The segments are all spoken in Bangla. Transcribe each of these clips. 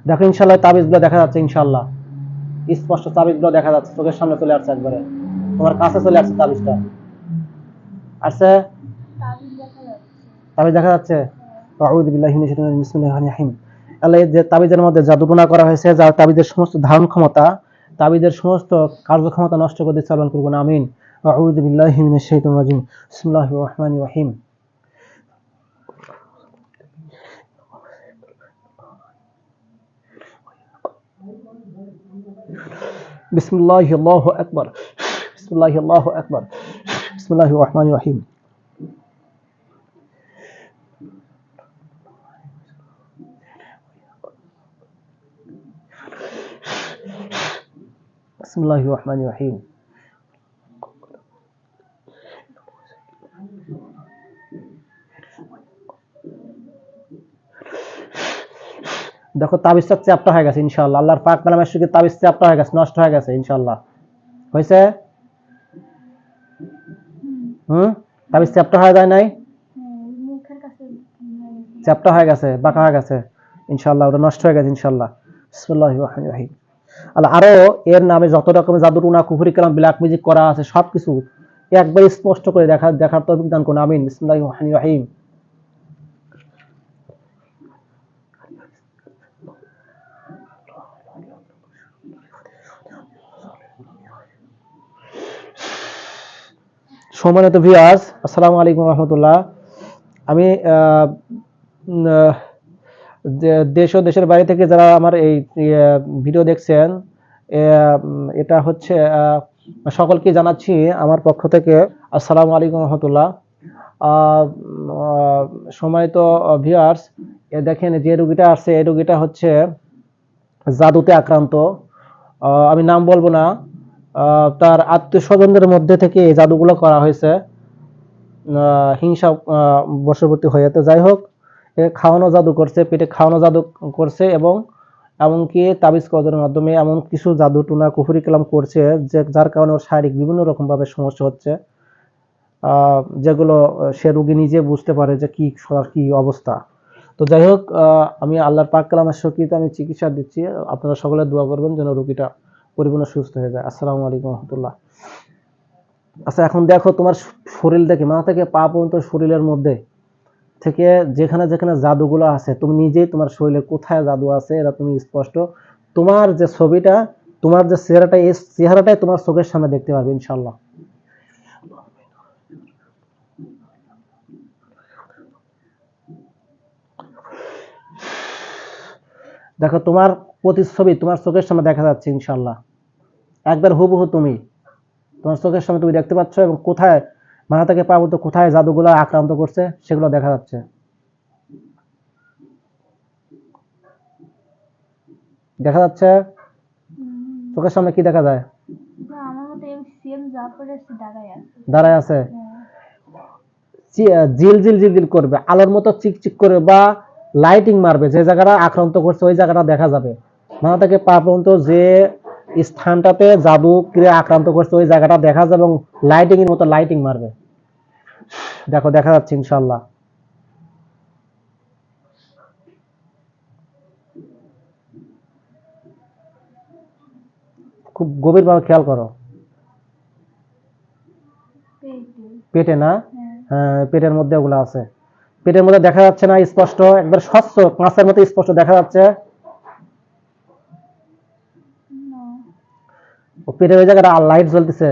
দেখো ইনশাআল্লাহ তাবিজগুলো দেখা যাচ্ছে, ইনশাআল্লাহ স্পষ্ট তাবিজগুলো দেখা যাচ্ছে, চোখের সামনে চলে আসছে, একবারে তোমার কাছে চলে আসছে তাবিজটা। আসছে তাবিজ দেখা যাচ্ছে। আউযু বিল্লাহি মিনাশ শাইতানির রাজিম, বিসমিল্লাহির রহমানির রহিম। আল্লাহ যে তাবিজের মধ্যে জাদুটোনা করা হয়েছে, যা তাবিজের সমস্ত ধারণ ক্ষমতা, তাবিজের সমস্ত কার্যক্ষমতা নষ্ট করে দিচ্ছে, চালন করবো না, আমিন। আউযু বিল্লাহি মিনাশ শাইতানির রাজিম, বিসমিল্লাহির রহমানির রহিম। বিসমিল্লাহি আল্লাহু আকবার, বিসমিল্লাহি আল্লাহু আকবার, বিসমিল্লাহির রহমানির রহিম। বিসমিল্লাহির রহমানির রহিম। দেখো তাবিজটা চ্যাপ্টা হয়ে গেছে ইনশাআল্লাহ, আল্লাহর পাক কালামের শক্তি তাবিজ চ্যাপ্টা হয়ে গেছে, নষ্ট হয়ে গেছে ইনশাআল্লাহ। হয়েছে? তাবিজ চ্যাপ্টা হয়ে যায় নাই? চ্যাপ্টা হয়ে গেছে, বাঁকা হয়ে গেছে ইনশাআল্লাহ, ওটা নষ্ট হয়ে গেছে ইনশাআল্লাহ। বিসমিল্লাহির রহমানির রহিম। আল্লাহ আরো এর নামে যত রকমের জাদুটুনা, কুফরি কালাম, ব্ল্যাক ম্যাজিক করা আছে সবকিছু একবার স্পষ্ট করে দেখার তৌফিক দান করুন, আমিন। বিসমিল্লাহির রহমানির রহিম। সম্মানিত ভিউয়ার্স, আসসালামু আলাইকুম রহমতুল্লাহ। আমি দেশ ও দেশের বাইরে থেকে যারা আমার এই ভিডিও দেখছেন, এটা হচ্ছে সকলকে জানাচ্ছি আমার পক্ষ থেকে আসসালামু আলাইকুম রহমতুল্লাহ। সম্মানিত ভিউয়ার্স, দেখেন যে রোগীটা আসছে, এই রোগীটা হচ্ছে জাদুতে আক্রান্ত। আমি নাম বলবো না, তার আত্মীয় স্বজনদের মধ্যে থেকে এই জাদুগুলো করা হয়েছে হিংসা বশবর্তী হয়ে। তো যাই হোক, খাওয়ানো জাদু করছে, পেটে খাওয়ানো জাদু করছে, এবং এমনকি তাবিজ কবজের মাধ্যমে এমন কিছু জাদু টুনা কুফরি কালাম করছে যে যার কারণে ওর শারীরিক বিভিন্ন রকম ভাবে সমস্যা হচ্ছে, যেগুলো সে রোগী নিজে বুঝতে পারে যে কি অবস্থা। তো যাই হোক, আমি আল্লাহর পাক কালামের শক্তিতে আমি চিকিৎসা দিচ্ছি, আপনারা সকলে দোয়া করবেন যেন রোগীটা পরিপূর্ণ সুস্থ হয়ে যায়। আসসালামু আলাইকুম রহমতুল্লাহ। আচ্ছা, এখন দেখো তোমার শরীর থেকে মাথা থেকে পা পর্যন্ত শরীরের মধ্যে থেকে যেখানে যেখানে জাদুগুলো আছে, তুমি নিজেই তোমার শরীরে কোথায় জাদু আছে এটা তুমি স্পষ্ট, তোমার যে ছবিটা, তোমার যে চেহারাটা, এই চেহারাটাই তোমার চোখের সামনে দেখতে পাবে ইনশাল্লাহ। দেখো তোমার প্রতিচ্ছবি তোমার চোখের সামনে দেখা যাচ্ছে ইনশাল্লাহ, একবার হুবহু তুমি তোমার চোখের সামনে তুমি দেখতে পাচ্ছ, এবং কোথায় মাথা থেকে পা পর্যন্ত কোথায় জাদুগুলো আক্রান্ত করছে সেগুলো দেখা যাচ্ছে। দেখা যাচ্ছে চোখের সামনে কি দেখা যায়? দাঁড়ায় আছে, জিল জিল জিল জিল করবে, আলোর মতো চিকচিক করে, বা লাইটিং মারবে, যে জায়গাটা আক্রান্ত করছে ওই জায়গাটা দেখা যাবে। মাথা থেকে পা পর্যন্ত যে স্থানটাতে জাদু ক্রিয়া আক্রান্ত করছে ওই জায়গাটা দেখা যাবে, এবং লাইটিং এর মতো লাইটিং মারবে। দেখো দেখা যাচ্ছে ইনশাল্লাহ। খুব গভীরভাবে খেয়াল করো। পেটে না? হ্যাঁ, পেটের মধ্যে ওগুলো আছে। পেটের মধ্যে দেখা যাচ্ছে না স্পষ্ট, একবার স্বচ্ছ কাঁচের মতো স্পষ্ট দেখা যাচ্ছে। পেটের ওই জায়গাটা লাইট জ্বলতেছে।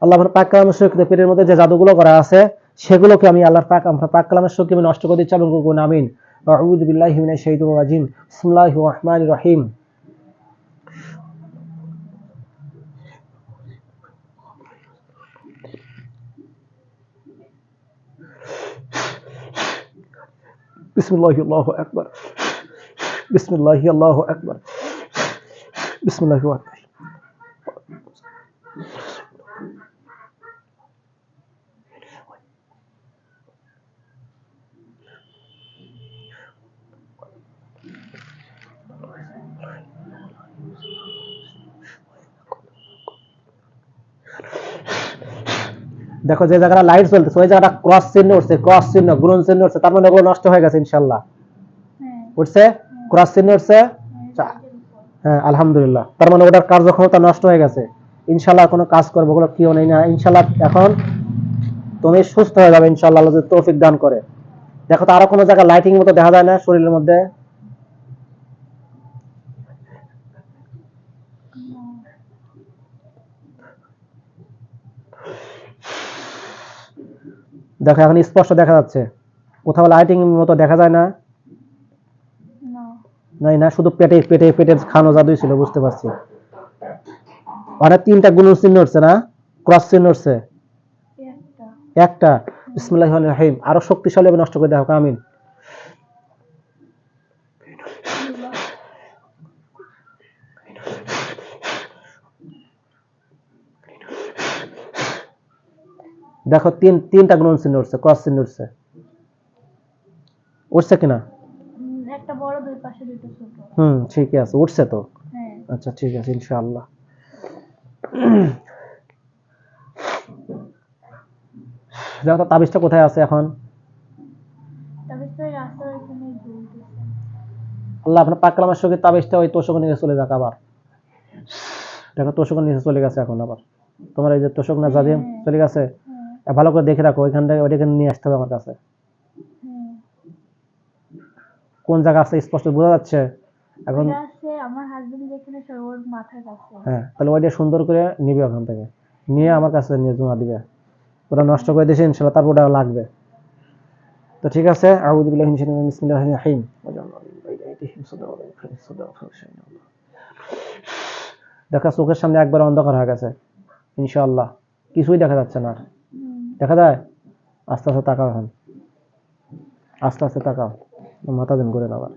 আল্লাহ পাক কালামের শক্তিতে পেটের মধ্যে যে জাদুগুলো করা আছে সেগুলোকে আমি আল্লাহর পাক কালামের শক্তি আমি নষ্ট করে দিচ্ছি, চালু করবো না, আমিন। আউযু বিল্লাহি মিনাশ শাইতানির রাজিম, বিসমিল্লাহির রহমানির রহিম। বিসমিল্লাহি আল্লাহু আকবার, বিসমিল্লাহি আল্লাহু আকবার, বিসমিল্লাহির রহমানির রহিম। দেখো যে জায়গাটা লাইট জ্বলতেছে ওই জায়গাটা ক্রস চিহ্ন উঠছে, ক্রস চিহ্ন, গুণন চিহ্ন উঠছে, তার মানে ওগুলো নষ্ট হয়ে গেছে ইনশাল্লাহ। উঠছে? ক্রস চিহ্ন উঠছে? হ্যাঁ আলহামদুলিল্লাহ, তার মানে ওটার কার্যক্ষমতা নষ্ট হয়ে গেছে। ইনশাল্লাহ কোনো কাজ করবো ওগুলো কেউ নেই না, ইনশাল্লাহ এখন তুমি সুস্থ হয়ে যাবে ইনশাল্লাহ, আল্লাহ যদি তৌফিক দান করে। দেখো তো আরো কোনো জায়গায় লাইটিং মতো দেখা যায় না শরীরের মধ্যে? দেখো এখন স্পষ্ট দেখা যাচ্ছে, কোথাও লাইটিং মতো দেখা যায় না? নাই না, শুধু পেটে পেটে পেটের খানো জাদুই ছিল, বুঝতে পারছি। মানে তিনটা গুণের চিহ্ন উঠছে না, ক্রস চিহ্ন উঠছে একটা। বিসমিল্লাহির রহমানির রহিম, আরো শক্তিশালী ভাবে নষ্ট করে দেখো, আমিন। দেখো তিনটা গুণন চিহ্ন উঠছে, ক্রস চিহ্ন উঠছে, উঠছে কিনা? একটা বড়, দুই পাশে দুটো ছোট। ঠিকই আছে, উঠছে তো। হ্যাঁ। আচ্ছা ঠিক আছে ইনশাআল্লাহ। দেখো তো তাবিজটা কোথায় আছে এখন? তাবিজটা ওই রাস্তার ওইখানে ঝুলতেছে। আল্লাহ আপনার পাক কালামের সঙ্গে তাবিজটা ওই তোষকের নিচে চলে যাক আবার। দেখো তোষকের নিচে চলে গেছে এখন আবার, তোমার এই যে তোষক না জাজিম চলে গেছে। ভালো করে দেখে রাখো, ওইখান থেকে ওইটাকে নিয়ে আসতে হবে আমার কাছে। কোন জায়গা আছে স্পষ্ট বোঝা যাচ্ছে এখন? আছে আমার হাজবেন্ড যেখানে ওর মাথার কাছে। হ্যাঁ, তাহলে ওইটা সুন্দর করে নিবে ওখান থেকে, নিয়ে আমার কাছে নিয়ে জমা দিবে। ওরা নষ্ট করে দিয়েছে ইনশাআল্লাহ, তারপর ওটা লাগবে। তো ঠিক আছে, আউযু বিল্লাহি মিনাশ শাইতানির বিসমিল্লাহির রহিম। দেখা চোখের সামনে একবার অন্ধকার হয়ে গেছে ইনশাআল্লাহ, কিছুই দেখা যাচ্ছে না। দেখা যায়? আস্তে আস্তে তাকাও, এখন আস্তে আস্তে তাকাও, মাথা দিন ঘুরে আবার।